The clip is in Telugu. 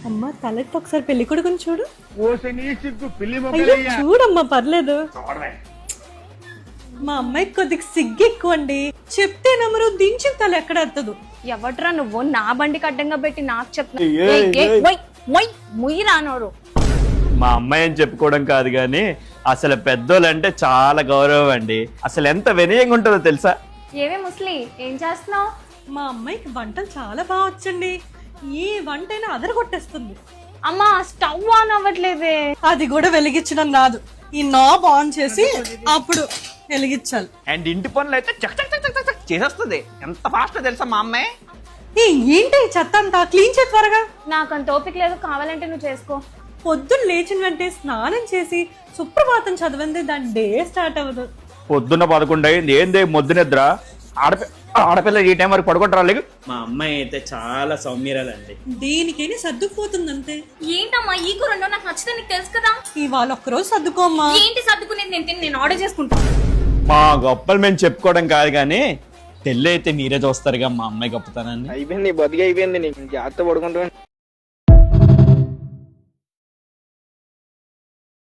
అమ్మా తలెత్తి ఒకసారి పెళ్లి కొడుకుని చూడు. అయ్యో, చూడమ్మా పర్లేదు. మా అమ్మాయికి కొద్దిగా సిగ్గు ఎక్కువ అండి. చెప్తే నమ్మరు, దించిన తల ఎక్కడ ఎత్తదు. ఎవట్రా నువ్వు నా బండి కడ్డంగా పెట్టి నాకు చెప్తున్నా? రానోరు మా అమ్మాయి అని చెప్పుకోవడం కాదు కానీ అసలు పెద్దోళ్ళంటే చాలా గౌరవం అండి. అసలు ఎంత వినయంగా ఉంటుందో తెలుసా? ఏవే ముస్లి, ఏం చేస్తున్నావు? మా అమ్మాయికి వంటలు చాలా బాగా వచ్చండి. ఏ వంటైనా అదరగొట్టేస్తుంది. అమ్మా స్టవ్ ఆన్ అవ్వట్లేదే. అది కూడా వెలిగించడం రాదు. ఈ నాబ్ ఆన్ చేసి అప్పుడు వెలిగించాలి. అండ్ ఇంటి పనులు అయితే చక్ చక్ చక్ చక్ చక్ చేసేస్తుంది. ఎంత ఫాస్ట్ తెలుసా మా అమ్మాయి? ఏంటి చెత్త అంతా క్లీన్ చేసి త్వరగా. నాకంత ఓపిక లేదు, కావాలంటే నువ్వు చేసుకో. పొద్దున్న లేచిన వెంటనే స్నానం చేసి సుప్రభాతం చదివింది దాని డే స్టార్ట్ అవ్వదు. పొద్దున్న 11 అయింది. ఏంది మొద్దు నిద్ర? ఆడపిల్ల ఈ టైం వరకు పడుకుంటారా? లేదు, మా అమ్మాయి అయితే చాలా సౌమ్యరాలండి. దేనికైనా సర్దుకుపోతుంది అంతే. ఏంటమ్మా ఈ కూర నాకు నచ్చితే నీకు తెలుసు కదా. ఇవాళ ఒక్కరోజు సర్దుకోమ్మా. ఏంటి సర్దుకునేది? నేను ఆర్డర్ చేసుకుంటాను. మా గొప్పలు మేము చెప్పుకోవడం కాదు కానీ పెళ్ళి అయితే మీరే చూస్తారుగా మా అమ్మాయి గొప్పతనాన్ని. అయిపోయింది, బతికి అయిపోయింది. నీకు జాగ్రత్త పడుకుంటా.